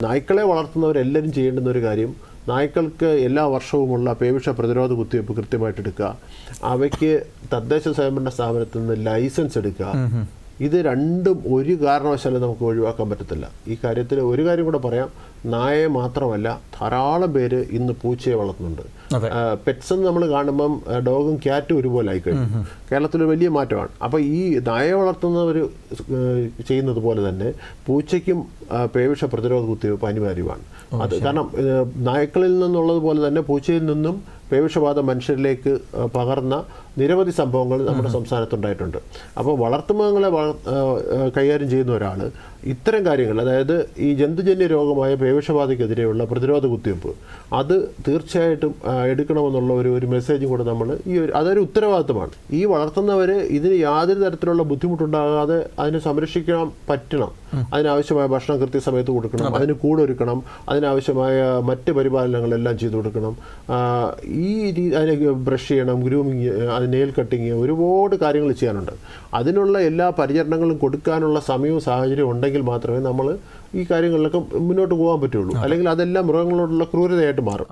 നായ്ക്കളെ വളർത്തുന്നവരെല്ലാവരും ചെയ്യേണ്ടുന്ന ഒരു കാര്യം, നായ്ക്കൾക്ക് എല്ലാ വർഷവുമുള്ള പേവിഷ പ്രതിരോധ കുത്തിവയ്പ്പ് കൃത്യമായിട്ട് എടുക്കുക, അവയ്ക്ക് തദ്ദേശ സ്വയംഭരണ സ്ഥാപനത്തിൽ നിന്ന് ലൈസൻസ് എടുക്കുക. ഇത് രണ്ടും ഒരു കാരണവശാലും നമുക്ക് ഒഴിവാക്കാൻ പറ്റത്തില്ല. ഈ കാര്യത്തിൽ ഒരു കാര്യം കൂടെ പറയാം, നായയെ മാത്രമല്ല ധാരാളം പേര് ഇന്ന് പൂച്ചയെ വളർത്തുന്നുണ്ട്. പെറ്റ്സ് എന്ന് നമ്മൾ കാണുമ്പം ഡോഗും ക്യാറ്റും ഒരുപോലെ ആയിക്കഴിഞ്ഞു. കേരളത്തിൽ വലിയ മാറ്റമാണ്. അപ്പോൾ ഈ നായയെ വളർത്തുന്നവർ ചെയ്യുന്നത് പോലെ തന്നെ പൂച്ചയ്ക്കും പേവിഷ പ്രതിരോധ കുത്തിവയ്പ്പ് അനിവാര്യമാണ്. അത് കാരണം നായ്ക്കളിൽ നിന്നുള്ളത് പോലെ തന്നെ പൂച്ചയിൽ നിന്നും പേവിഷബാധ മനുഷ്യരിലേക്ക് പകർന്ന നിരവധി സംഭവങ്ങൾ നമ്മുടെ സംസ്ഥാനത്തുണ്ടായിട്ടുണ്ട്. അപ്പോൾ വളർത്തുമൃഗങ്ങളെ കൈകാര്യം ചെയ്യുന്ന ഒരാൾ ഇത്തരം കാര്യങ്ങൾ, അതായത് ഈ ജന്തുജന്യ രോഗമായ പേവിഷബാധയ്ക്കെതിരെയുള്ള പ്രതിരോധ കുത്തിവയ്പ്പ് അത് തീർച്ചയായിട്ടും എടുക്കണമെന്നുള്ള ഒരു മെസ്സേജും കൂടെ നമ്മൾ അതൊരു ഉത്തരവാദിത്തമാണ്. ഈ വളർത്തുന്നവർ ഇതിന് യാതൊരു തരത്തിലുള്ള ബുദ്ധിമുട്ടുണ്ടാകാതെ അതിനെ സംരക്ഷിക്കാൻ പറ്റണം. അതിനാവശ്യമായ ഭക്ഷണം കൃത്യസമയത്ത് കൊടുക്കണം, അതിന് കൂടൊരുക്കണം, അതിനാവശ്യമായ മറ്റ് പരിപാലനങ്ങളെല്ലാം ചെയ്തു കൊടുക്കണം. ഈ അതിനെ ബ്രഷ് ചെയ്യണം, ഗ്രൂമിങ്, അത് നെയിൽ കട്ടിങ്, ഒരുപാട് കാര്യങ്ങൾ ചെയ്യാനുണ്ട്. അതിനുള്ള എല്ലാ പരിചരണങ്ങളും കൊടുക്കാനുള്ള സമയവും സാഹചര്യവും ഉണ്ടെങ്കിൽ മാത്രമേ നമ്മൾ ഈ കാര്യങ്ങളിലൊക്കെ മുന്നോട്ട് പോകാൻ പറ്റുള്ളൂ. അല്ലെങ്കിൽ അതെല്ലാം മൃഗങ്ങളോടുള്ള ക്രൂരതയായിട്ട് മാറും.